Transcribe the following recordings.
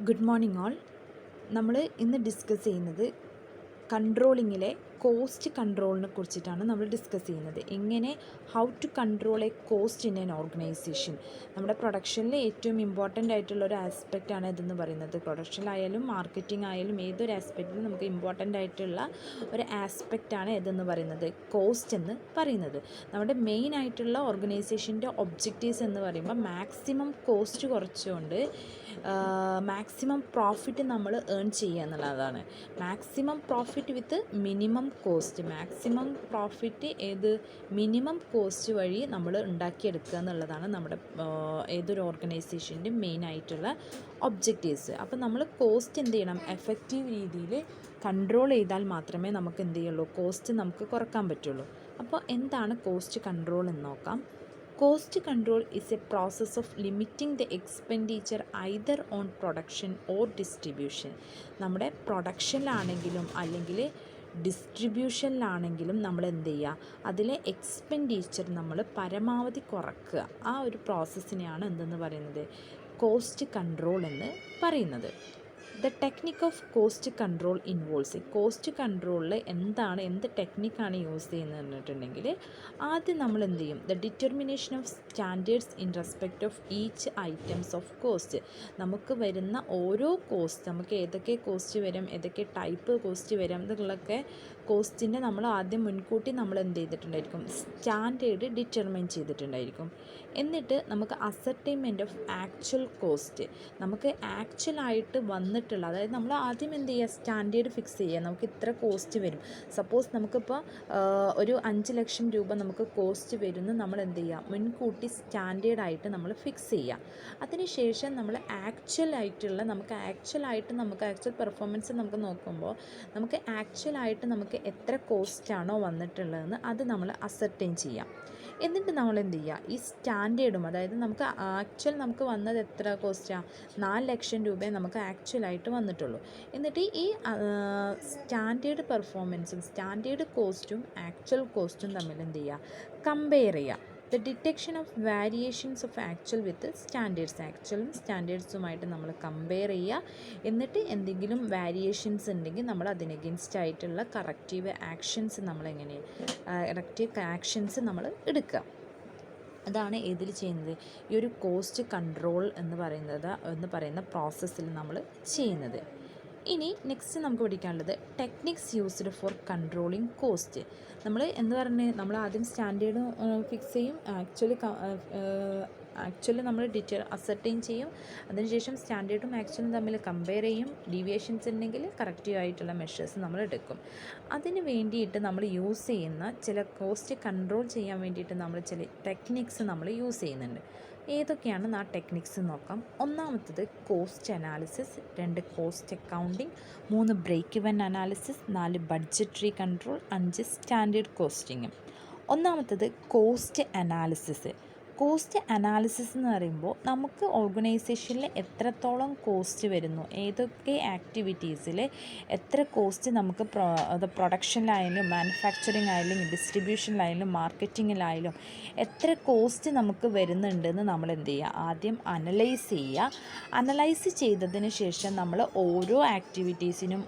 Good morning all. നമ്മൾ ഇന്ന് discuss ചെയ്യുന്നത് കൺട്രോളിങ്ങിലെ കോസ്റ്റ് കൺട്രോളിനെ കുറിച്ചിട്ടാണ് നമ്മൾ ഡിസ്കസ് ചെയ്യുന്നത്. എങ്ങനെ how to control a cost in an organisation. നമ്മുടെ പ്രൊഡക്ഷനിൽ ഏറ്റവും ഇമ്പോർട്ടൻ്റ് ആയിട്ടുള്ള ഒരു ആസ്പെക്റ്റാണ് ഇതെന്ന് പറയുന്നത്. പ്രൊഡക്ഷനിലായാലും മാർക്കറ്റിംഗ് ആയാലും ഏതൊരു ആസ്പെക്റ്റിലും നമുക്ക് ഇമ്പോർട്ടൻ്റ് ആയിട്ടുള്ള ഒരു ആസ്പെക്റ്റാണ് ഇതെന്ന് പറയുന്നത്, കോസ്റ്റ് എന്ന് പറയുന്നത്. നമ്മുടെ മെയിൻ ആയിട്ടുള്ള ഓർഗനൈസേഷൻ്റെ ഒബ്ജക്റ്റീവ്സ് എന്ന് പറയുമ്പോൾ മാക്സിമം കോസ്റ്റ് കുറച്ചുകൊണ്ട് മാക്സിമം പ്രോഫിറ്റ് നമ്മൾ ഏൺ ചെയ്യുക എന്നുള്ളതാണ്. Maximum profit with minimum cost. Maximum profit minimum cost വഴി നമ്മൾ ഉണ്ടാക്കിയെടുക്കുക എന്നുള്ളതാണ് നമ്മുടെ ഏതൊരു ഓർഗനൈസേഷൻ്റെ മെയിൻ ആയിട്ടുള്ള ഒബ്ജക്റ്റീവ്സ്. അപ്പോൾ നമ്മൾ കോസ്റ്റ് എന്ത് ചെയ്യണം, എഫക്റ്റീവ് രീതിയിൽ കൺട്രോൾ ചെയ്താൽ മാത്രമേ നമുക്ക് എന്ത് ചെയ്യുള്ളൂ, കോസ്റ്റ് നമുക്ക് കുറക്കാൻ പറ്റുള്ളൂ. അപ്പോൾ എന്താണ് കോസ്റ്റ് കൺട്രോൾ എന്ന് നോക്കാം. Cost control is a process of limiting the expenditure either on production or distribution. നമ്മുടെ പ്രൊഡക്ഷനിലാണെങ്കിലും അല്ലെങ്കിൽ ഡിസ്ട്രിബ്യൂഷനിലാണെങ്കിലും നമ്മൾ എന്ത് ചെയ്യുക, അതിലെ എക്സ്പെൻഡിച്ചർ നമ്മൾ പരമാവധി കുറക്കുക. ആ ഒരു പ്രോസസ്സിനെയാണ് എന്തെന്ന് പറയുന്നത്, കോസ്റ്റ് കൺട്രോൾ എന്ന് പറയുന്നത്. The technique of cost control involves. Cost കൺട്രോളിൽ എന്ത് ടെക്നിക്കാണ് യൂസ് ചെയ്യുന്നത് പറഞ്ഞിട്ടുണ്ടെങ്കിൽ, ആദ്യം നമ്മൾ എന്ത് ചെയ്യും, the determination of standards in respect of each items of cost. നമുക്ക് വരുന്ന ഓരോ കോസ്റ്റ്, നമുക്ക് ഏതൊക്കെ കോസ്റ്റ് വരും, ഏതൊക്കെ ടൈപ്പ് കോസ്റ്റ് വരും എന്നുള്ളതൊക്കെ കോസ്റ്റിൻ്റെ നമ്മൾ ആദ്യം മുൻകൂട്ടി നമ്മൾ എന്ത് ചെയ്തിട്ടുണ്ടായിരിക്കും, സ്റ്റാൻഡേർഡ് ഡിറ്റർമിൻ ചെയ്തിട്ടുണ്ടായിരിക്കും. എന്നിട്ട് നമുക്ക് അസർട്ടൈൻമെൻറ്റ് ഓഫ് ആക്ച്വൽ കോസ്റ്റ്, നമുക്ക് ആക്ച്വലായിട്ട് വന്നിട്ടുള്ള, അതായത് നമ്മൾ ആദ്യം എന്ത് ചെയ്യുക, സ്റ്റാൻഡേർഡ് ഫിക്സ് ചെയ്യുക. നമുക്ക് ഇത്ര കോസ്റ്റ് വരും, സപ്പോസ് നമുക്കിപ്പോൾ ഒരു 5 ലക്ഷം രൂപ നമുക്ക് കോസ്റ്റ് വരുന്നു, നമ്മൾ എന്ത് ചെയ്യുക, മുൻകൂട്ടി സ്റ്റാൻഡേർഡായിട്ട് നമ്മൾ ഫിക്സ് ചെയ്യുക. അതിനുശേഷം നമ്മൾ നമുക്ക് ആക്ച്വൽ പെർഫോമൻസ് നമുക്ക് നോക്കുമ്പോൾ നമുക്ക് ആക്ച്വലായിട്ട് നമുക്ക് എത്ര കോസ്റ്റാണോ വന്നിട്ടുള്ളതെന്ന് അത് നമ്മൾ അസർട്ടൈൻ ചെയ്യാം. എന്നിട്ട് നമ്മൾ എന്ത് ചെയ്യുക, ഈ സ്റ്റാൻഡേർഡും, അതായത് നമുക്ക് വന്നത് എത്ര കോസ്റ്റാണ്, 4 ലക്ഷം രൂപയെ നമുക്ക് ആക്ച്വലായിട്ട് വന്നിട്ടുള്ളൂ. എന്നിട്ട് ഈ സ്റ്റാൻഡേർഡ് പെർഫോമൻസും സ്റ്റാൻഡേർഡ് കോസ്റ്റും ആക്ച്വൽ കോസ്റ്റും തമ്മിൽ എന്ത് ചെയ്യുക, കമ്പയർ ചെയ്യുക. The detection of variations of actual with standards. ആക്ച്വലും സ്റ്റാൻഡേർഡ്സുമായിട്ട് നമ്മൾ കമ്പയർ ചെയ്യുക. എന്നിട്ട് എന്തെങ്കിലും വേരിയേഷൻസ് ഉണ്ടെങ്കിൽ നമ്മൾ അതിന് അഗെയിൻസ്റ്റ് ആയിട്ടുള്ള കറക്റ്റീവ് ആക്ഷൻസ് നമ്മൾ എടുക്കുക. അതാണ് ഇതിൽ ചെയ്യുന്നത്, ഈ ഒരു കോസ്റ്റ് കൺട്രോൾ എന്ന് പറയുന്ന പ്രോസസ്സിൽ നമ്മൾ ചെയ്യുന്നത്. ഇനി നെക്സ്റ്റ് നമുക്ക് പഠിക്കാനുള്ളത് techniques used for controlling cost. നമ്മൾ ആദ്യം സ്റ്റാൻഡേർഡ് ഫിക്സ് ചെയ്യും, ആക്ച്വലി നമ്മൾ അസർട്ടൈൻ ചെയ്യും. അതിനുശേഷം സ്റ്റാൻഡേർഡും ആക്ച്വലും തമ്മിൽ കമ്പയർ ചെയ്യും. ഡീവിയേഷൻസ് ഉണ്ടെങ്കിൽ കറക്റ്റീവ് ആയിട്ടുള്ള മെഷേഴ്സ് നമ്മൾ എടുക്കും. അതിന് വേണ്ടിയിട്ട് നമ്മൾ യൂസ് ചെയ്യുന്ന ചില കോസ്റ്റ് കൺട്രോൾ ചെയ്യാൻ വേണ്ടിയിട്ട് നമ്മൾ ചില ടെക്നിക്സ് നമ്മൾ യൂസ് ചെയ്യുന്നുണ്ട്. ഏതൊക്കെയാണെന്ന് ആ ടെക്നിക്സ് നോക്കാം. ഒന്നാമത്തത് cost analysis, 2 cost accounting, 3 break even analysis, 4 budgetary control, 5 standard costing. ഒന്നാമത്തത് കോസ്റ്റ് അനാലിസിസ്. കോസ്റ്റ് അനാലിസിസ് എന്ന് പറയുമ്പോൾ നമുക്ക് ഓർഗനൈസേഷനിൽ എത്രത്തോളം കോസ്റ്റ് വരുന്നു, ഏതൊക്കെ ആക്ടിവിറ്റീസിൽ എത്ര കോസ്റ്റ് നമുക്ക് പ്രൊഡക്ഷനിലായാലും മാനുഫാക്ചറിങ് ആയാലും ഡിസ്ട്രിബ്യൂഷനിലായാലും മാർക്കറ്റിങ്ങിലായാലും എത്ര കോസ്റ്റ് നമുക്ക് വരുന്നുണ്ടെന്ന് നമ്മൾ എന്ത് ചെയ്യുക, ആദ്യം അനലൈസ് ചെയ്യുക. അനലൈസ് ചെയ്തതിന് ശേഷം നമ്മൾ ഓരോ ആക്ടിവിറ്റീസിനും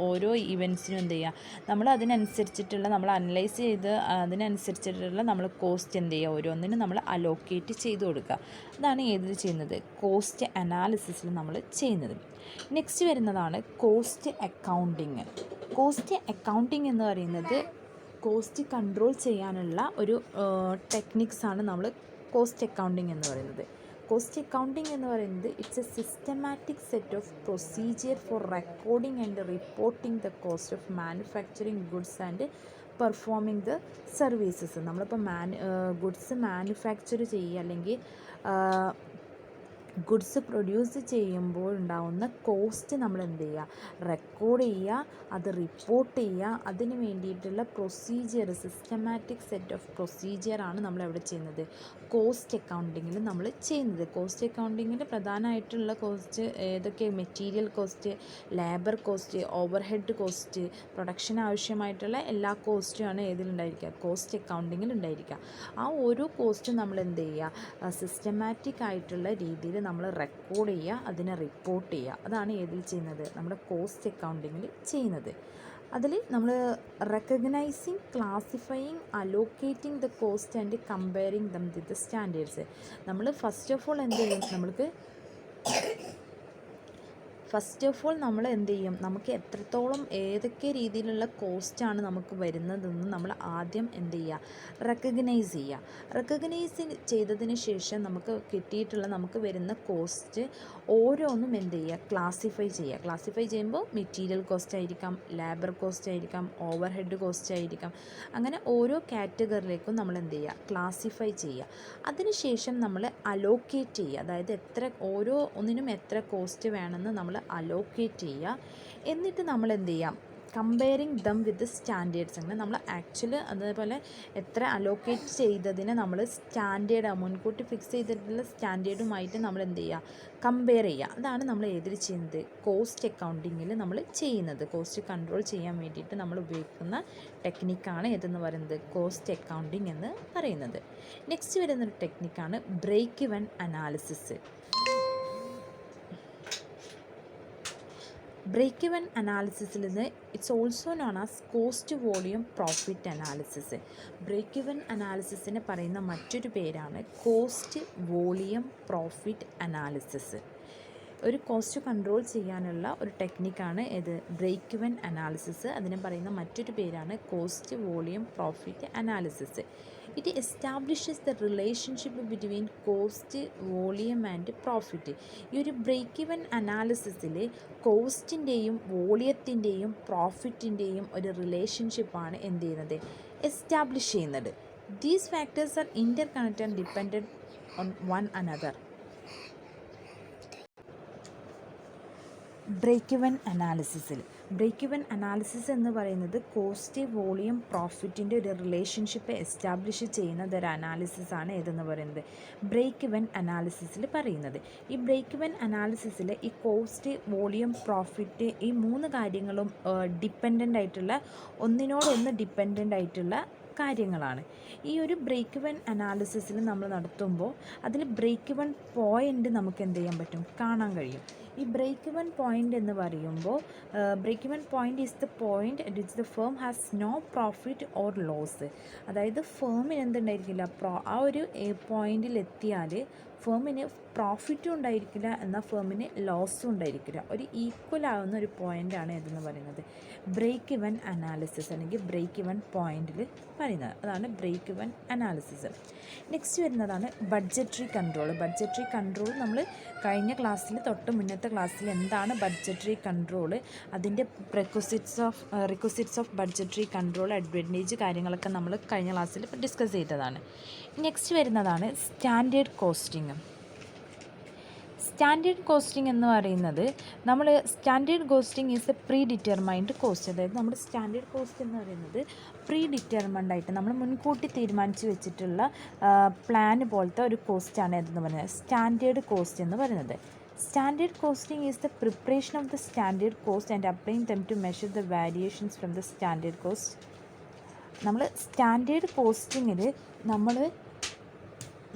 ഓരോ ഇവൻറ്റ്സിനും എന്ത് ചെയ്യുക, നമ്മൾ അനലൈസ് ചെയ്ത് അതിനനുസരിച്ചിട്ടുള്ള നമ്മൾ കോസ്റ്റ് എന്ത് ചെയ്യുക, ഓരോന്നിനും നമ്മൾ അലോക്കേറ്റ് ചെയ്ത് കൊടുക്കുക. അതാണ് ഏതിൽ ചെയ്യുന്നത്, കോസ്റ്റ് അനാലിസിസിൽ നമ്മൾ ചെയ്യുന്നത്. നെക്സ്റ്റ് വരുന്നതാണ് കോസ്റ്റ് അക്കൗണ്ടിങ്. കോസ്റ്റ് അക്കൗണ്ടിങ് എന്ന് പറയുന്നത് കോസ്റ്റ് കൺട്രോൾ ചെയ്യാനുള്ള ഒരു ടെക്നിക്സാണ് നമ്മൾ കോസ്റ്റ് അക്കൗണ്ടിങ് എന്ന് പറയുന്നത്. കോസ്റ്റ് അക്കൗണ്ടിങ് എന്ന് പറയുന്നത് it's a systematic set of procedure for recording and reporting the cost of manufacturing goods and performing the services. നമ്മളിപ്പോൾ ഗുഡ്സ് മാനുഫാക്ചർ ചെയ്യുക അല്ലെങ്കിൽ ഗുഡ്സ് പ്രൊഡ്യൂസ് ചെയ്യുമ്പോൾ ഉണ്ടാകുന്ന കോസ്റ്റ് നമ്മൾ എന്ത് ചെയ്യുക, റെക്കോർഡ് ചെയ്യുക, അത് റിപ്പോർട്ട് ചെയ്യുക. അതിന് വേണ്ടിയിട്ടുള്ള സിസ്റ്റമാറ്റിക് സെറ്റ് ഓഫ് പ്രൊസീജിയറാണ് നമ്മളെവിടെ ചെയ്യുന്നത്, കോസ്റ്റ് അക്കൗണ്ടിങ്ങിൽ നമ്മൾ ചെയ്യുന്നത്. കോസ്റ്റ് അക്കൗണ്ടിങ്ങിൽ പ്രധാനമായിട്ടുള്ള കോസ്റ്റ് ഏതൊക്കെ, material cost, labour cost, over head cost, production ആവശ്യമായിട്ടുള്ള എല്ലാ കോസ്റ്റുമാണ് ഏതിലുണ്ടായിരിക്കുക, കോസ്റ്റ് അക്കൗണ്ടിങ്ങിൽ ഉണ്ടായിരിക്കുക. ആ ഓരോ കോസ്റ്റും നമ്മൾ എന്ത് ചെയ്യുക, സിസ്റ്റമാറ്റിക് ആയിട്ടുള്ള രീതിയിൽ നമ്മൾ റെക്കോർഡ് ചെയ്യുക, അതിനെ റിപ്പോർട്ട് ചെയ്യുക. അതാണ് ഏതിൽ ചെയ്യുന്നത്, നമ്മുടെ കോസ്റ്റ് അക്കൗണ്ടിങ്ങിൽ ചെയ്യുന്നത്. അതിൽ നമ്മൾ recognising, classifying, allocating the cost and comparing them with the standards. നമ്മൾ ഫസ്റ്റ് ഓഫ് ഓൾ എന്ത് ചെയ്യും, നമ്മൾ എന്ത് ചെയ്യും, നമുക്ക് എത്രത്തോളം ഏതൊക്കെ രീതിയിലുള്ള കോസ്റ്റാണ് നമുക്ക് വരുന്നതെന്ന് നമ്മൾ ആദ്യം എന്ത് ചെയ്യുക, റെക്കഗ്നൈസ് ചെയ്തതിന് ശേഷം നമുക്ക് വരുന്ന കോസ്റ്റ് ഓരോന്നും എന്ത് ചെയ്യുക, ക്ലാസിഫൈ ചെയ്യുമ്പോൾ മെറ്റീരിയൽ കോസ്റ്റ് ആയിരിക്കാം, ലേബർ കോസ്റ്റ് ആയിരിക്കാം, ഓവർ ഹെഡ് കോസ്റ്റ് ആയിരിക്കാം, അങ്ങനെ ഓരോ കാറ്റഗറിയിലേക്കും നമ്മൾ എന്ത് ചെയ്യുക, ക്ലാസിഫൈ ചെയ്യുക. അതിനുശേഷം നമ്മൾ അലോക്കേറ്റ് ചെയ്യുക, അതായത് ഓരോ ഒന്നിനും എത്ര കോസ്റ്റ് വേണമെന്ന് നമ്മൾ അലോക്കേറ്റ് ചെയ്യുക. എന്നിട്ട് നമ്മൾ എന്ത് ചെയ്യാം, കമ്പയറിങ് ദം വിത്ത് സ്റ്റാൻഡേർഡ്സ്. അങ്ങനെ നമ്മൾ ആക്ച്വലി അതേപോലെ എത്ര അലോക്കേറ്റ് ചെയ്തതിന് നമ്മൾ മുൻകൂട്ടി ഫിക്സ് ചെയ്തിട്ടുള്ള സ്റ്റാൻഡേർഡുമായിട്ട് നമ്മൾ എന്ത് ചെയ്യുക, കമ്പയർ ചെയ്യുക. അതാണ് നമ്മൾ ഏതിൽ ചെയ്യുന്നത്, കോസ്റ്റ് അക്കൗണ്ടിങ്ങിൽ നമ്മൾ ചെയ്യുന്നത്. കോസ്റ്റ് കൺട്രോൾ ചെയ്യാൻ വേണ്ടിയിട്ട് നമ്മൾ ഉപയോഗിക്കുന്ന ടെക്നിക്കാണ് ഏതെന്ന് പറയുന്നത്, കോസ്റ്റ് അക്കൗണ്ടിങ് എന്ന് പറയുന്നത്. നെക്സ്റ്റ് വരുന്നൊരു ടെക്നിക്കാണ് break even analysis. Break even അനാലിസിസിൽ നിന്ന് it's also known as cost volume profit analysis. Break even അനാലിസിസിന് പറയുന്ന മറ്റൊരു പേരാണ് കോസ്റ്റ് വോളിയം പ്രോഫിറ്റ് അനാലിസിസ്. ഒരു കോസ്റ്റ് കൺട്രോൾ ചെയ്യാനുള്ള ഒരു ടെക്നിക്കാണ് ഇത് ബ്രേക്ക് ഇവൻ അനാലിസിസ്. അതിന് പറയുന്ന മറ്റൊരു പേരാണ് cost volume profit analysis. It establishes the relationship between cost, volume and profit. ഈ ഒരു ബ്രേക്ക് ഇവൻ അനാലിസിസിൽ കോസ്റ്റിൻ്റെയും വോളിയത്തിൻ്റെയും പ്രോഫിറ്റിൻ്റെയും ഒരു റിലേഷൻഷിപ്പാണ് എന്ത് ചെയ്യുന്നത്, എസ്റ്റാബ്ലിഷ് ചെയ്യുന്നത്. These factors are interconnected and dependent on one another. Break even analysis എന്ന് പറയുന്നത് കോസ്റ്റ്, വോളിയം, പ്രോഫിറ്റിൻ്റെ ഒരു relationship establish ചെയ്യുന്നത് ഒരു അനാലിസിസാണ് ഏതെന്ന് പറയുന്നത്, ബ്രേക്ക് ഇവൻ അനാലിസിസിൽ പറയുന്നത്. ഈ ബ്രേക്ക് ഇവൻ അനാലിസിസിൽ ഈ കോസ്റ്റ്, വോളിയം, പ്രോഫിറ്റ് ഈ മൂന്ന് കാര്യങ്ങളും ഒന്നിനോടൊന്ന് ഡിപ്പെൻഡൻ്റ് ആയിട്ടുള്ള കാര്യങ്ങളാണ്. ഈ ഒരു ബ്രേക്ക് ഇവൻ അനാലിസിസിൽ നമ്മൾ നടത്തുമ്പോൾ അതിൽ ബ്രേക്ക് ഇവൻ പോയിൻ്റ് നമുക്ക് എന്ത് ചെയ്യാൻ പറ്റും, കാണാൻ കഴിയും. ഈ ബ്രേക്ക് ഇവൻ പോയിൻ്റ് എന്ന് പറയുമ്പോൾ break even point is the point at which the firm has no profit or loss. അതായത് ഫേമിന് എന്തുണ്ടായിരിക്കില്ല, ആ ഒരു പോയിൻ്റിലെത്തിയാൽ ഫേമിന് പ്രോഫിറ്റും ഉണ്ടായിരിക്കില്ല, എന്നാൽ ഫേമിന് ലോസും ഉണ്ടായിരിക്കില്ല. ഒരു ഈക്വൽ ആവുന്ന ഒരു പോയിൻ്റാണ് ഇതെന്ന് പറയുന്നത് ബ്രേക്ക് ഇവൻ അനാലിസിസ് അല്ലെങ്കിൽ ബ്രേക്ക് ഇവൻ പോയിൻ്റിൽ പറയുന്നത്. അതാണ് ബ്രേക്ക് ഇവൻ അനാലിസിസ്. നെക്സ്റ്റ് വരുന്നതാണ് ബഡ്ജറ്ററി കൺട്രോൾ. നമ്മൾ കഴിഞ്ഞ ക്ലാസ്സിൽ മുന്നത്തെ ക്ലാസ്സിൽ എന്താണ് ബഡ്ജറ്ററി കൺട്രോൾ, അതിൻ്റെ requisites of budgetary control, advantage കാര്യങ്ങളൊക്കെ നമ്മൾ കഴിഞ്ഞ ക്ലാസ്സിൽ ഡിസ്കസ് ചെയ്തതാണ്. നെക്സ്റ്റ് വരുന്നതാണ് സ്റ്റാൻഡേർഡ് കോസ്റ്റിംഗ് എന്ന് പറയുന്നത് standard costing is A pre determined cost. അതായത് നമ്മുടെ സ്റ്റാൻഡേർഡ് കോസ്റ്റ് എന്ന് പറയുന്നത് പ്രീ ഡിറ്റർമൈൻഡ് ആയിട്ട് നമ്മൾ മുൻകൂട്ടി തീരുമാനിച്ച് വെച്ചിട്ടുള്ള പ്ലാൻ പോലത്തെ ഒരു കോസ്റ്റാണ് ഏതെന്ന് പറയുന്നത് സ്റ്റാൻഡേർഡ് കോസ്റ്റ് എന്ന് പറയുന്നത്. Standard costing is the preparation of the standard cost and applying them to measure the variations from the standard cost. നമ്മൾ സ്റ്റാൻഡേർഡ് കോസ്റ്റിങ്ങിൽ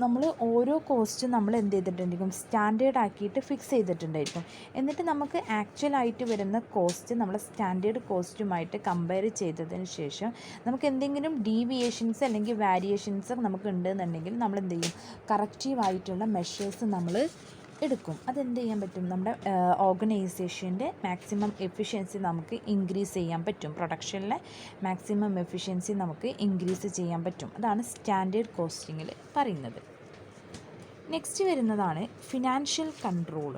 നമ്മൾ ഓരോ കോസ്റ്റും നമ്മൾ എന്ത് ചെയ്തിട്ടുണ്ടായിരിക്കും, സ്റ്റാൻഡേർഡ് ആക്കിയിട്ട് ഫിക്സ് ചെയ്തിട്ടുണ്ടായിരിക്കും. എന്നിട്ട് നമുക്ക് ആക്ച്വലായിട്ട് വരുന്ന കോസ്റ്റ് നമ്മൾ സ്റ്റാൻഡേർഡ് കോസ്റ്റുമായിട്ട് കമ്പയർ ചെയ്തതിന് ശേഷം നമുക്ക് എന്തെങ്കിലും ഡീവിയേഷൻസ് അല്ലെങ്കിൽ വാരിയേഷൻസ് നമുക്ക് ഉണ്ടെന്നുണ്ടെങ്കിൽ നമ്മൾ എന്ത് ചെയ്യും, കറക്റ്റീവായിട്ടുള്ള മെഷേഴ്സ് നമ്മൾ എടുക്കും. അതെന്ത് ചെയ്യാൻ പറ്റും, നമ്മുടെ ഓർഗനൈസേഷൻ്റെ മാക്സിമം എഫിഷ്യൻസി നമുക്ക് ഇൻക്രീസ് ചെയ്യാൻ പറ്റും. പ്രൊഡക്ഷനിലെ മാക്സിമം എഫിഷ്യൻസി നമുക്ക് ഇൻക്രീസ് ചെയ്യാൻ പറ്റും. അതാണ് സ്റ്റാൻഡേർഡ് കോസ്റ്റിങ്ങിൽ പറയുന്നത്. നെക്സ്റ്റ് വരുന്നതാണ് ഫിനാൻഷ്യൽ കൺട്രോൾ.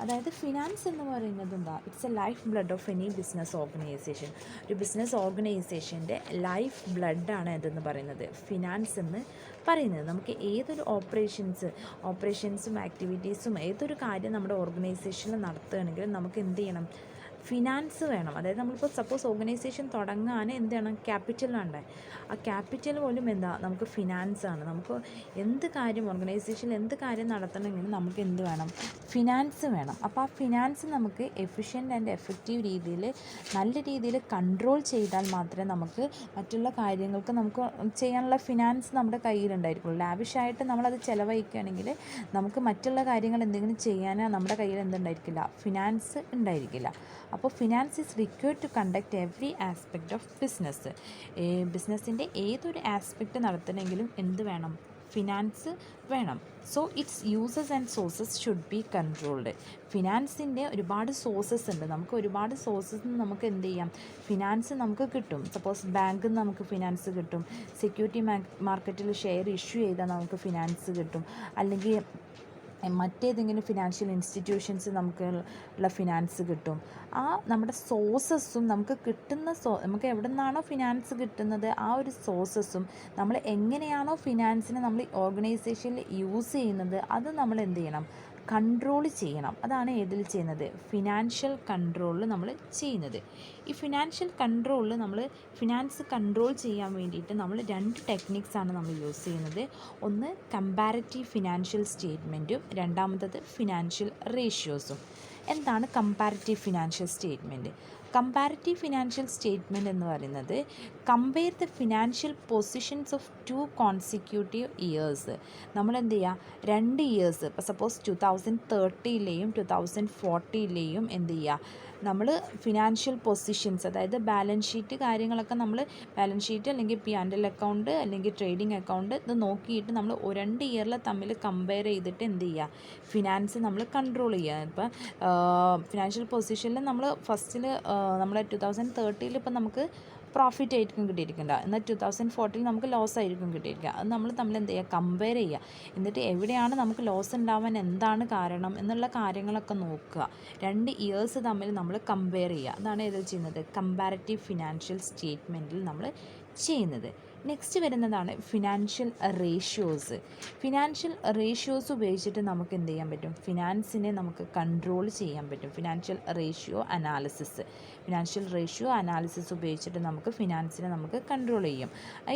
അതായത് ഫിനാൻസ് എന്ന് പറയുന്നത് it's A life blood of any business organisation. ഒരു ബിസിനസ് ഓർഗനൈസേഷൻ്റെ ലൈഫ് ബ്ലഡാണ് ഇതെന്ന് പറയുന്നത് ഫിനാൻസ് എന്ന് പറയുന്നത്. നമുക്ക് ഏതൊരു ഓപ്പറേഷൻസും ആക്ടിവിറ്റീസും ഏതൊരു കാര്യം നമ്മുടെ ഓർഗനൈസേഷനിൽ നടത്തുകയാണെങ്കിലും നമുക്ക് എന്ത് ചെയ്യണം, ഫിനാൻസ് വേണം. അതായത് നമ്മളിപ്പോൾ സപ്പോസ് ഓർഗനൈസേഷൻ തുടങ്ങാൻ എന്ത് വേണം? ക്യാപിറ്റൽ വേണ്ടേ? ആ ക്യാപിറ്റൽ പോലും എന്താ? നമുക്ക് ഫിനാൻസാണ്. നമുക്ക് എന്ത് കാര്യം ഓർഗനൈസേഷനിൽ എന്ത് കാര്യം നടത്തണമെങ്കിലും നമുക്ക് എന്ത് വേണം? ഫിനാൻസ് വേണം. അപ്പോൾ ആ ഫിനാൻസ് നമുക്ക് എഫിഷ്യൻ്റ് ആൻഡ് എഫക്റ്റീവ് രീതിയിൽ നല്ല രീതിയിൽ കൺട്രോൾ ചെയ്താൽ മാത്രമേ നമുക്ക് മറ്റുള്ള കാര്യങ്ങൾക്ക് നമുക്ക് ചെയ്യാനുള്ള ഫിനാൻസ് നമ്മുടെ കയ്യിലുണ്ടായിരിക്കുള്ളൂ. ലാവിഷായിട്ട് നമ്മളത് ചിലവഴിക്കുകയാണെങ്കിൽ നമുക്ക് മറ്റുള്ള കാര്യങ്ങൾ എന്തെങ്കിലും ചെയ്യാൻ നമ്മുടെ കയ്യിൽ എന്തുണ്ടായിരിക്കില്ല? ഫിനാൻസ് ഉണ്ടായിരിക്കില്ല. അപ്പോൾ finance is required to conduct every aspect of business. ബിസിനസ്സിൻ്റെ ഏതൊരു ആസ്പെക്റ്റ് നടത്തണമെങ്കിലും എന്ത് വേണം? ഫിനാൻസ് വേണം. So its uses and sources should be controlled. ഫിനാൻസിൻ്റെ ഒരുപാട് സോഴ്സസ് ഉണ്ട്. നമുക്ക് ഒരുപാട് സോഴ്സസ് നമുക്ക് എന്ത് ചെയ്യാം? ഫിനാൻസ് നമുക്ക് കിട്ടും. സപ്പോസ് ബാങ്കിൽ നിന്ന് നമുക്ക് ഫിനാൻസ് കിട്ടും, സെക്യൂരിറ്റി മാർക്കറ്റിൽ ഷെയർ ഇഷ്യൂ ചെയ്താൽ നമുക്ക് ഫിനാൻസ് കിട്ടും, അല്ലെങ്കിൽ മറ്റേതെങ്കിലും ഫിനാൻഷ്യൽ ഇൻസ്റ്റിറ്റ്യൂഷൻസ് നമുക്ക് ഉള്ള ഫിനാൻസ് കിട്ടും. ആ നമ്മുടെ സോഴ്സസും നമുക്ക് കിട്ടുന്ന നമുക്ക് എവിടെ നിന്നാണോ ഫിനാൻസ് കിട്ടുന്നത് ആ ഒരു സോഴ്സസും നമ്മൾ എങ്ങനെയാണോ ഫിനാൻസിനെ നമ്മൾ ഓർഗനൈസേഷനിൽ യൂസ് ചെയ്യുന്നത് അത് നമ്മൾ എന്ത് ചെയ്യണം? കൺട്രോൾ ചെയ്യണം. അതാണ് ഏതിൽ ചെയ്യുന്നത്? ഫിനാൻഷ്യൽ കൺട്രോളിൽ നമ്മൾ ചെയ്യുന്നത്. ഈ ഫിനാൻഷ്യൽ കൺട്രോളിൽ നമ്മൾ ഫിനാൻസ് കൺട്രോൾ ചെയ്യാൻ വേണ്ടിയിട്ട് നമ്മൾ 2 ടെക്നിക്സാണ് നമ്മൾ യൂസ് ചെയ്യുന്നത്. ഒന്ന് കമ്പാരിറ്റീവ് ഫിനാൻഷ്യൽ സ്റ്റേറ്റ്മെൻറ്റും രണ്ടാമത്തത് ഫിനാൻഷ്യൽ റേഷ്യോസും. എന്താണ് comparative financial statement? Comparative financial statement എന്ന് പറയുന്നത് compare the financial positions of 2 consecutive years. നമ്മൾ എന്ത് ചെയ്യുക? 2 ഇയേഴ്സ്, ഇപ്പോൾ സപ്പോസ് 2030ലെയും 2040ലെയും എന്ത് ചെയ്യുക? നമ്മൾ ഫിനാൻഷ്യൽ പൊസിഷൻസ്, അതായത് ബാലൻസ് ഷീറ്റ് കാര്യങ്ങളൊക്കെ നമ്മൾ ബാലൻസ് ഷീറ്റ് അല്ലെങ്കിൽ P&L അക്കൗണ്ട് അല്ലെങ്കിൽ ട്രേഡിംഗ് അക്കൗണ്ട് ഇത് നോക്കിയിട്ട് നമ്മൾ 2 ഇയറിൽ തമ്മിൽ കമ്പയർ ചെയ്തിട്ട് എന്ത് ചെയ്യുക? ഫിനാൻസ് നമ്മൾ കൺട്രോൾ ചെയ്യുക. ഇപ്പോൾ ഫിനാൻഷ്യൽ പൊസിഷനിൽ നമ്മൾ ഫസ്റ്റിൽ നമ്മൾ 2030 ഇപ്പോൾ നമുക്ക് പ്രോഫിറ്റ് ആയിരിക്കും കിട്ടിയിരിക്കേണ്ട, എന്നാൽ 2040 നമുക്ക് ലോസ് ആയിരിക്കും കിട്ടിയിരിക്കുക. അത് നമ്മൾ തമ്മിൽ എന്ത് ചെയ്യുക? കമ്പയർ ചെയ്യുക. എന്നിട്ട് എവിടെയാണ് നമുക്ക് ലോസ് ഉണ്ടാവാൻ എന്താണ് കാരണം എന്നുള്ള കാര്യങ്ങളൊക്കെ നോക്കുക. 2 ഇയേഴ്സ് തമ്മിൽ നമ്മൾ കമ്പയർ ചെയ്യുക. അതാണ് ഇതിൽ ചെയ്യുന്നത് കമ്പാരിറ്റീവ് ഫിനാൻഷ്യൽ സ്റ്റേറ്റ്മെൻറ്റിൽ നമ്മൾ ചെയ്യുന്നത്. നെക്സ്റ്റ് വരുന്നതാണ് ഫിനാൻഷ്യൽ റേഷ്യോസ്. ഫിനാൻഷ്യൽ റേഷ്യോസ് ഉപയോഗിച്ചിട്ട് നമുക്ക് എന്ത് ചെയ്യാൻ പറ്റും? ഫിനാൻസിനെ നമുക്ക് കൺട്രോൾ ചെയ്യാൻ പറ്റും. ഫിനാൻഷ്യൽ റേഷ്യോ അനാലിസിസ് ഉപയോഗിച്ചിട്ട് നമുക്ക് ഫിനാൻസിനെ നമുക്ക് കൺട്രോൾ ചെയ്യും.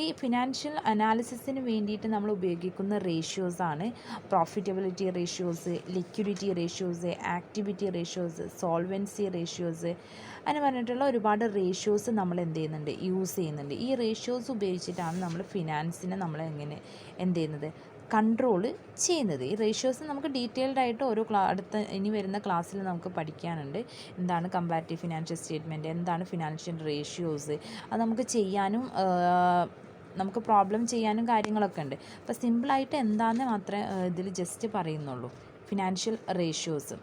ഈ ഫിനാൻഷ്യൽ അനാലിസിസിന് വേണ്ടിയിട്ട് നമ്മൾ ഉപയോഗിക്കുന്ന റേഷ്യോസാണ് profitability ratios, liquidity ratios, activity ratios, solvency ratios, അങ്ങനെ പറഞ്ഞിട്ടുള്ള ഒരുപാട് റേഷ്യോസ് നമ്മൾ എന്ത് ചെയ്യുന്നുണ്ട്? യൂസ് ചെയ്യുന്നുണ്ട്. ഈ റേഷ്യോസ് ഉപയോഗിച്ചിട്ടാണ് നമ്മൾ ഫിനാൻസിനെ നമ്മൾ എങ്ങനെ എന്ത് ചെയ്യുന്നത്? കൺട്രോൾ ചെയ്യുന്നത്. ഈ റേഷ്യോസ് നമുക്ക് ഡീറ്റെയിൽഡ് ആയിട്ട് ഓരോ അടുത്ത ഇനി വരുന്ന ക്ലാസ്സിൽ നമുക്ക് പഠിക്കാനുണ്ട്. എന്താണ് കമ്പാരിറ്റീവ് ഫിനാൻഷ്യൽ സ്റ്റേറ്റ്മെൻറ്റ്, എന്താണ് ഫിനാൻഷ്യൽ റേഷ്യോസ്, അത് നമുക്ക് ചെയ്യാനും നമുക്ക് പ്രോബ്ലം ചെയ്യാനും കാര്യങ്ങളൊക്കെ ഉണ്ട്. അപ്പോൾ സിമ്പിളായിട്ട് എന്താണെന്ന് മാത്രമേ ഇതിൽ ജസ്റ്റ് പറയുന്നുള്ളൂ, ഫിനാൻഷ്യൽ റേഷ്യോസ്.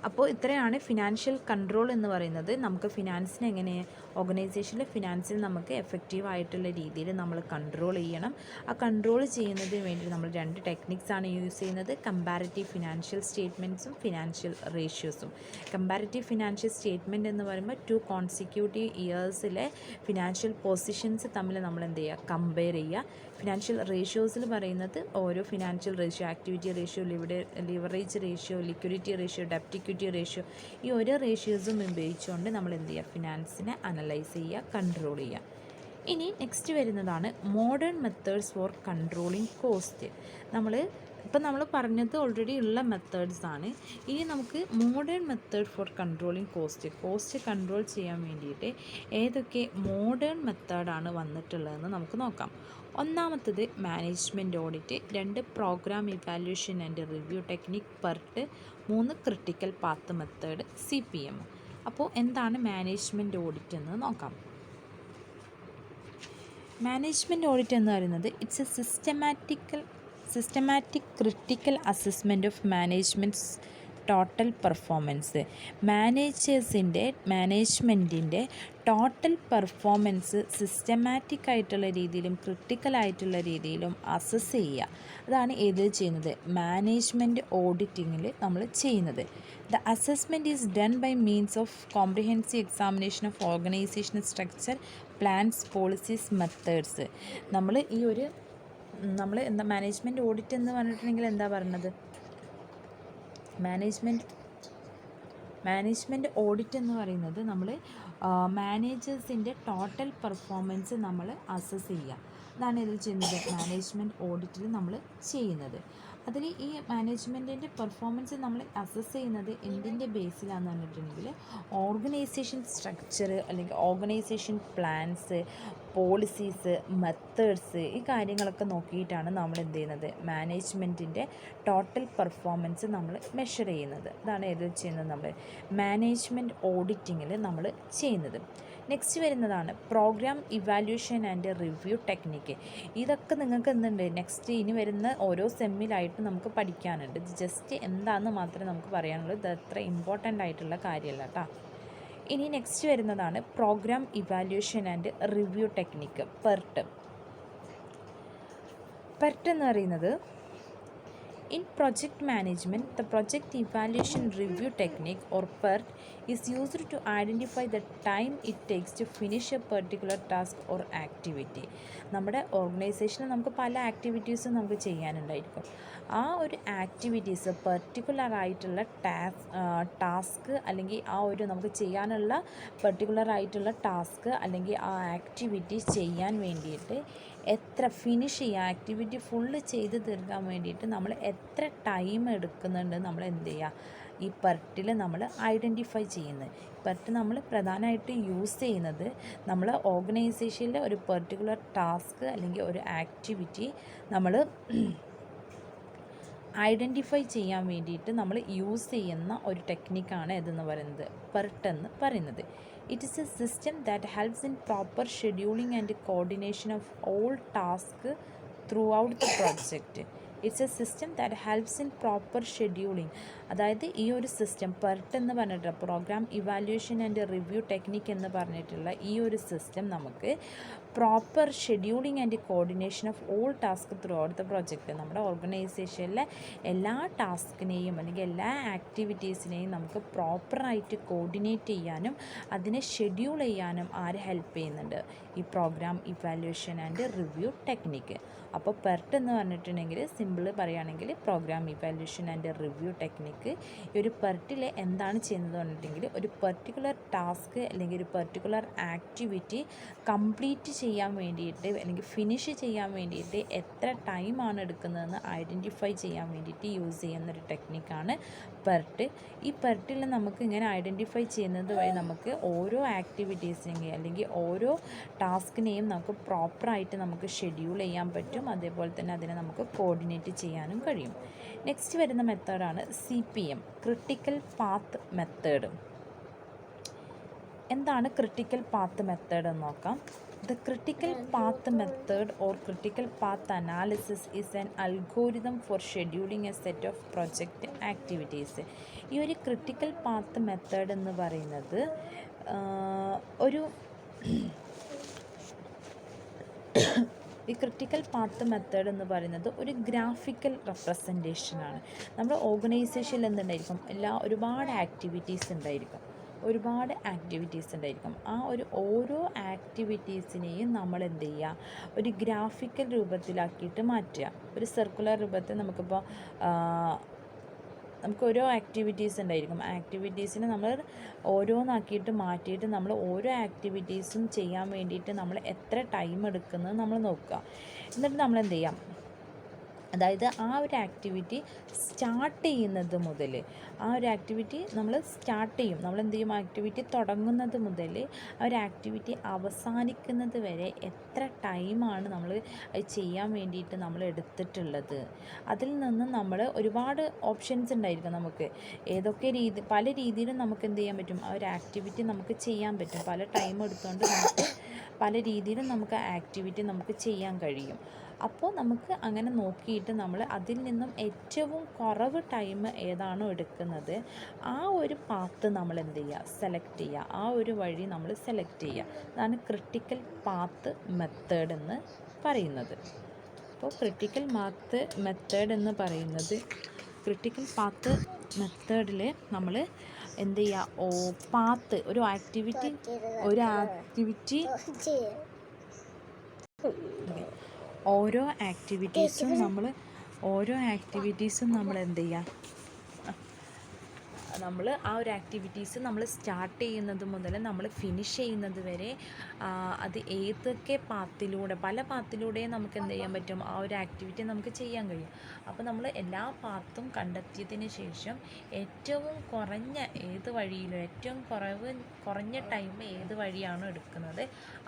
അപ്പോൾ ഇത്രയാണ് ഫിനാൻഷ്യൽ കൺട്രോൾ എന്ന് പറയുന്നത്. നമുക്ക് ഫിനാൻസിനെ എങ്ങനെ ഓർഗനൈസേഷനിലെ ഫിനാൻസിൽ നമുക്ക് എഫക്റ്റീവായിട്ടുള്ള രീതിയിൽ നമ്മൾ കൺട്രോൾ ചെയ്യണം. ആ കൺട്രോൾ ചെയ്യുന്നതിന് വേണ്ടി നമ്മൾ 2 ടെക്നിക്സാണ് യൂസ് ചെയ്യുന്നത്, കമ്പാരിറ്റീവ് ഫിനാൻഷ്യൽ സ്റ്റേറ്റ്മെൻറ്റ്സും ഫിനാൻഷ്യൽ റേഷ്യോസും. കമ്പാരിറ്റീവ് ഫിനാൻഷ്യൽ സ്റ്റേറ്റ്മെൻറ്റ് എന്ന് പറയുമ്പോൾ 2 കോൺസിക്യൂട്ടീവ് ഇയേഴ്സിലെ ഫിനാൻഷ്യൽ പൊസിഷൻസ് തമ്മിൽ നമ്മൾ എന്ത് ചെയ്യുക? കമ്പയർ ചെയ്യുക. ഫിനാൻഷ്യൽ റേഷ്യോസിൽ പറയുന്നത് ഓരോ financial ratio, activity ratio, leverage ratio, liquidity ratio, ഡെപ്റ്റ് ഇക്വിറ്റി റേഷ്യോ, ഈ ഓരോ റേഷ്യോസും ഉപയോഗിച്ചുകൊണ്ട് നമ്മൾ എന്ത് ചെയ്യുക? ഫിനാൻസിനെ അനലൈസ് ചെയ്യുക, കൺട്രോൾ ചെയ്യുക. ഇനി നെക്സ്റ്റ് വരുന്നതാണ് modern methods four controlling cost. നമ്മൾ പറഞ്ഞത് ഓൾറെഡി ഉള്ള മെത്തേഡ്സാണ്. ഇനി നമുക്ക് modern method for controlling cost control ചെയ്യാൻ വേണ്ടിയിട്ട് ഏതൊക്കെ മോഡേൺ മെത്തേഡാണ് വന്നിട്ടുള്ളതെന്ന് നമുക്ക് നോക്കാം. ഒന്നാമത്തത് management audit, 2 programme evaluation and review technique, PERT, 3 critical path method, CPM. അപ്പോൾ എന്താണ് മാനേജ്മെൻറ്റ് ഓഡിറ്റ് എന്ന് നോക്കാം. മാനേജ്മെൻറ്റ് ഓഡിറ്റ് എന്ന് പറയുന്നത് it's a systematic critical assessment of management's total performance. മാനേജ്മെൻറ്റിൻ്റെ ടോട്ടൽ പെർഫോമൻസ് സിസ്റ്റമാറ്റിക് ആയിട്ടുള്ള രീതിയിലും ക്രിട്ടിക്കലായിട്ടുള്ള രീതിയിലും അസസ് ചെയ്യുക. അതാണ് ഏതിൽ ചെയ്യുന്നത്? മാനേജ്മെൻറ്റ് ഓഡിറ്റിങ്ങിൽ നമ്മൾ ചെയ്യുന്നത്. The assessment is done by means of comprehensive examination of organisational structure, plans, policies, methods. നമ്മൾ എന്താ മാനേജ്മെൻറ്റ് ഓഡിറ്റ് എന്ന് പറഞ്ഞിട്ടുണ്ടെങ്കിൽ എന്താ പറയുന്നത്? മാനേജ്മെൻറ്റ് മാനേജ്മെൻറ്റ് ഓഡിറ്റ് എന്ന് പറയുന്നത് നമ്മൾ മാനേജേഴ്സിൻ്റെ ടോട്ടൽ പെർഫോമൻസ് നമ്മൾ അസസ് ചെയ്യുക. അതാണ് ഇതിൽ ചെയ്യുന്നത്, മാനേജ്മെൻറ്റ് ഓഡിറ്റിൽ നമ്മൾ ചെയ്യുന്നത്. അതിൽ ഈ മാനേജ്മെൻറ്റിൻ്റെ പെർഫോമൻസ് നമ്മൾ അസസ് ചെയ്യുന്നത് എന്തിൻ്റെ ബേസിലാണെന്ന് പറഞ്ഞിട്ടുണ്ടെങ്കിൽ ഓർഗനൈസേഷൻ സ്ട്രക്ചർ അല്ലെങ്കിൽ ഓർഗനൈസേഷൻ പ്ലാൻസ്, പോളിസീസ്, മെത്തേഡ്സ്, ഈ കാര്യങ്ങളൊക്കെ നോക്കിയിട്ടാണ് നമ്മൾ എന്ത് ചെയ്യുന്നത്, മാനേജ്മെൻറ്റിൻ്റെ ടോട്ടൽ പെർഫോമൻസ് നമ്മൾ മെഷർ ചെയ്യുന്നത്. അതാണ് ഏത് ചെയ്യുന്നത്, നമ്മൾ മാനേജ്മെൻറ്റ് ഓഡിറ്റിങ്ങിൽ നമ്മൾ ചെയ്യുന്നത്. നെക്സ്റ്റ് വരുന്നതാണ് programme evaluation and review technique. ഇതൊക്കെ നിങ്ങൾക്ക് എന്തുണ്ട്, നെക്സ്റ്റ് ഇനി വരുന്ന ഓരോ സെമ്മിലായിട്ട് നമുക്ക് പഠിക്കാനുണ്ട്. ഇത് ജസ്റ്റ് എന്താണെന്ന് മാത്രമേ നമുക്ക് പറയാനുള്ളൂ, ഇത് അത്ര ഇമ്പോർട്ടൻ്റ് ആയിട്ടുള്ള കാര്യമല്ല കേട്ടോ. ഇനി നെക്സ്റ്റ് വരുന്നതാണ് programme evaluation and review technique, PERT. PERT എന്ന് പറയുന്നത് in project management, the project evaluation review technique or PERT is used to identify the time it takes to finish a particular task or activity. നമ്മുടെ ഓർഗനൈസേഷനിൽ നമുക്ക് പല ആക്ടിവിറ്റീസും നമുക്ക് ചെയ്യാനുണ്ടായിരിക്കും. ആ ഒരു ആക്ടിവിറ്റീസ് പെർട്ടിക്കുലർ ആയിട്ടുള്ള ടാസ്ക് അല്ലെങ്കിൽ ആ ഒരു നമുക്ക് ചെയ്യാനുള്ള പെർട്ടിക്കുലർ ആയിട്ടുള്ള ടാസ്ക് അല്ലെങ്കിൽ ആ ആക്ടിവിറ്റി ചെയ്യാൻ വേണ്ടിയിട്ട് എത്ര ഫിനിഷ് ചെയ്യുക, ആക്ടിവിറ്റി ഫുള്ള് ചെയ്ത് തീർക്കാൻ വേണ്ടിയിട്ട് നമ്മൾ എത്ര ടൈം എടുക്കുന്നുണ്ട് നമ്മൾ എന്ത് ചെയ്യുക, ഈ പെർട്ടിൽ നമ്മൾ ഐഡൻറ്റിഫൈ ചെയ്യുന്നത്. പെർട്ട് നമ്മൾ പ്രധാനമായിട്ട് യൂസ് ചെയ്യുന്നത് നമ്മൾ ഓർഗനൈസേഷനിലെ ഒരു പെർട്ടിക്കുലർ ടാസ്ക് അല്ലെങ്കിൽ ഒരു ആക്ടിവിറ്റി നമ്മൾ ഐഡൻറ്റിഫൈ ചെയ്യാൻ വേണ്ടിയിട്ട് നമ്മൾ യൂസ് ചെയ്യുന്ന ഒരു ടെക്നിക്കാണ് ഇതെന്ന് പറയുന്നത്, പെർട്ട് എന്ന് പറയുന്നത്. It is a system that helps in proper scheduling and coordination of all tasks throughout the project. It's a system that helps in proper scheduling. അതായത് ഈ ഒരു സിസ്റ്റം പെർട്ട് എന്ന് പറഞ്ഞിട്ട് programme evaluation and review technique എന്ന് പറഞ്ഞിട്ടുള്ള ഈ ഒരു system നമുക്ക് proper scheduling and coordination of all task through out the project. നമ്മുടെ ഓർഗനൈസേഷനിലെ എല്ലാ ടാസ്കിനെയും അല്ലെങ്കിൽ എല്ലാ ആക്ടിവിറ്റീസിനെയും നമുക്ക് പ്രോപ്പറായിട്ട് കോർഡിനേറ്റ് ചെയ്യാനും അതിനെ ഷെഡ്യൂൾ ചെയ്യാനും ആര് ഹെൽപ്പ് ചെയ്യുന്നുണ്ട്, ഈ programme evaluation and review technique. അപ്പോൾ പെർട്ട് എന്ന് പറഞ്ഞിട്ടുണ്ടെങ്കിൽ സിമ്പിൾ പറയുകയാണെങ്കിൽ programme evaluation and review technique. ഈ ഒരു പെർട്ടിൽ എന്താണ് ചെയ്യുന്നത് പറഞ്ഞിട്ടുണ്ടെങ്കിൽ ഒരു പെർട്ടിക്കുലർ ടാസ്ക് അല്ലെങ്കിൽ ഒരു പെർട്ടിക്കുലർ ആക്ടിവിറ്റി കംപ്ലീറ്റ് ചെയ്യാൻ വേണ്ടിയിട്ട് അല്ലെങ്കിൽ ഫിനിഷ് ചെയ്യാൻ വേണ്ടിയിട്ട് എത്ര ടൈമാണ് എടുക്കുന്നതെന്ന് ഐഡൻറ്റിഫൈ ചെയ്യാൻ വേണ്ടിയിട്ട് യൂസ് ചെയ്യുന്നൊരു ടെക്നിക്കാണ് പെർട്ട്. ഈ പെർട്ടിൽ നമുക്ക് ഇങ്ങനെ ഐഡൻറ്റിഫൈ ചെയ്യുന്നത് വഴി നമുക്ക് ഓരോ ആക്ടിവിറ്റീസിനെയും അല്ലെങ്കിൽ ഓരോ ടാസ്കിനെയും നമുക്ക് പ്രോപ്പറായിട്ട് നമുക്ക് ഷെഡ്യൂൾ ചെയ്യാൻ പറ്റും. അതേപോലെ തന്നെ അതിനെ നമുക്ക് കോർഡിനേറ്റ് ചെയ്യാനും കഴിയും. നെക്സ്റ്റ് വരുന്ന മെത്തേഡാണ് CPM, ക്രിട്ടിക്കൽ പാത്ത് മെത്തേഡ്. എന്താണ് ക്രിട്ടിക്കൽ പാത്ത് മെത്തേഡ് എന്ന് നോക്കാം. The critical path method or critical path analysis is an algorithm for scheduling a set of project activities. ഈ ഒരു ക്രിട്ടിക്കൽ പാത്ത് മെത്തേഡ് എന്ന് പറയുന്നത് ഈ ക്രിട്ടിക്കൽ പാത്ത് മെത്തേഡ് എന്ന് പറയുന്നത് ഒരു ഗ്രാഫിക്കൽ റെപ്രസെൻറ്റേഷനാണ്. നമ്മുടെ ഓർഗനൈസേഷനിൽ എന്തുണ്ടായിരിക്കും, ഒരുപാട് ആക്ടിവിറ്റീസ് ഉണ്ടായിരിക്കും. ആ ഒരു ഓരോ ആക്ടിവിറ്റീസിനെയും നമ്മൾ എന്ത് ചെയ്യുക, ഒരു ഗ്രാഫിക്കൽ രൂപത്തിലാക്കിയിട്ട് മാറ്റുക. ഒരു സർക്കുലർ രൂപത്തിൽ നമുക്ക് ഓരോ ആക്ടിവിറ്റീസ് ഉണ്ടായിരിക്കും. ആക്ടിവിറ്റീസിനെ നമ്മൾ ഓരോന്നാക്കിയിട്ട് മാറ്റിയിട്ട് നമ്മൾ ഓരോ ആക്ടിവിറ്റീസും ചെയ്യാൻ വേണ്ടിയിട്ട് നമ്മൾ എത്ര ടൈം എടുക്കുന്നത് നമ്മൾ നോക്കുക. എന്നിട്ട് നമ്മൾ എന്ത് ചെയ്യാം, അതായത് ആ ഒരു ആക്ടിവിറ്റി സ്റ്റാർട്ട് ചെയ്യുന്നത് മുതൽ നമ്മൾ എന്ത് ചെയ്യും, ആക്ടിവിറ്റി തുടങ്ങുന്നത് മുതൽ ആ ഒരു ആക്ടിവിറ്റി അവസാനിക്കുന്നത് വരെ എത്ര ടൈമാണ് നമ്മൾ അത് ചെയ്യാൻ വേണ്ടിയിട്ട് നമ്മൾ എടുത്തിട്ടുള്ളത്. അതിൽ നിന്ന് നമ്മൾ ഒരുപാട് ഓപ്ഷൻസ് ഉണ്ടായിരിക്കും. നമുക്ക് പല രീതിയിലും നമുക്ക് എന്ത് ചെയ്യാൻ പറ്റും, ആ ഒരു ആക്ടിവിറ്റി നമുക്ക് ചെയ്യാൻ പറ്റും. പല ടൈം എടുത്തുകൊണ്ട് നമുക്ക് പല രീതിയിലും നമുക്ക് ആക്ടിവിറ്റി നമുക്ക് ചെയ്യാൻ കഴിയും. അപ്പോൾ നമുക്ക് അങ്ങനെ നോക്കിയിട്ട് നമ്മൾ അതിൽ നിന്നും ഏറ്റവും കുറവ് ടൈം ഏതാണോ എടുക്കുന്നത് ആ ഒരു പാത്ത് നമ്മൾ എന്ത് ചെയ്യുക, സെലക്ട് ചെയ്യുക. ആ ഒരു വഴി നമ്മൾ സെലക്ട് ചെയ്യുക. അതാണ് ക്രിട്ടിക്കൽ പാത്ത് മെത്തേഡ് എന്ന് പറയുന്നത്. അപ്പോൾ ക്രിട്ടിക്കൽ പാത്ത് മെത്തേഡ് എന്ന് പറയുന്നത്, ക്രിട്ടിക്കൽ പാത്ത് മെത്തേഡിൽ നമ്മൾ എന്ത് ചെയ്യുക, ഒരു ആക്ടിവിറ്റി ഓരോ ആക്ടിവിറ്റീസും നമ്മൾ എന്ത് ചെയ്യുക, നമ്മൾ ആ ഒരു ആക്ടിവിറ്റീസ് നമ്മൾ സ്റ്റാർട്ട് ചെയ്യുന്നത് മുതൽ നമ്മൾ ഫിനിഷ് ചെയ്യുന്നത് വരെ അത് ഏതൊക്കെ പാത്തിലൂടെ പല പാത്തിലൂടെയും നമുക്ക് എന്ത് ചെയ്യാൻ പറ്റും, ആ ഒരു ആക്ടിവിറ്റി നമുക്ക് ചെയ്യാൻ കഴിയും. അപ്പോൾ നമ്മൾ എല്ലാ പാത്തും കണ്ടെത്തിയതിന് ശേഷം ഏറ്റവും കുറഞ്ഞ ഏത് വഴിയിലും ഏറ്റവും കുറഞ്ഞ ടൈം ഏത് വഴിയാണോ എടുക്കുന്നത്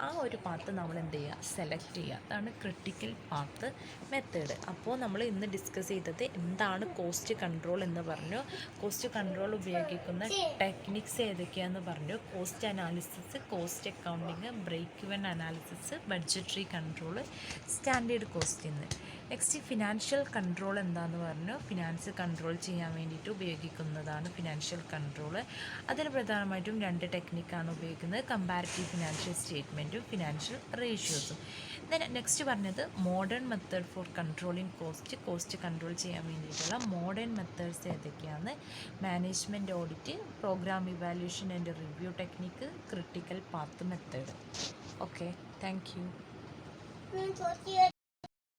ആ ഒരു പാത്ത് നമ്മൾ എന്ത് ചെയ്യുക, സെലക്ട് ചെയ്യുക. അതാണ് ക്രിട്ടിക്കൽ പാത്ത് മെത്തേഡ്. അപ്പോൾ നമ്മൾ ഇന്ന് ഡിസ്കസ് ചെയ്തത് എന്താണ് കോസ്റ്റ് കൺട്രോൾ എന്ന് പറഞ്ഞു, കോസ്റ്റ് കൺട്രോൾ ഉപയോഗിക്കുന്ന ടെക്നിക്സ് ഏതൊക്കെയാണെന്ന് പറഞ്ഞു, cost analysis, cost accounting, break even analysis, budgetary control, standard costing. Next financial control എന്താണെന്ന് പറഞ്ഞു, ഫിനാൻസ് കൺട്രോൾ ചെയ്യാൻ വേണ്ടിയിട്ട് ഉപയോഗിക്കുന്നതാണ് ഫിനാൻഷ്യൽ കൺട്രോൾ. അതിൽ പ്രധാനമായിട്ടും 2 ടെക്നിക്കാണ് ഉപയോഗിക്കുന്നത്, കമ്പാരിറ്റീവ് ഫിനാൻഷ്യൽ സ്റ്റേറ്റ്മെൻറ്റും ഫിനാൻഷ്യൽ റേഷ്യോസും. നെക്സ്റ്റ് പറഞ്ഞത് modern method for controlling cost control ചെയ്യാൻ വേണ്ടിയിട്ടുള്ള മോഡേൺ മെത്തേഡ്സ് ഏതൊക്കെയാണ്, management audit, programme evaluation and review technique, critical path method. Okay, thank you.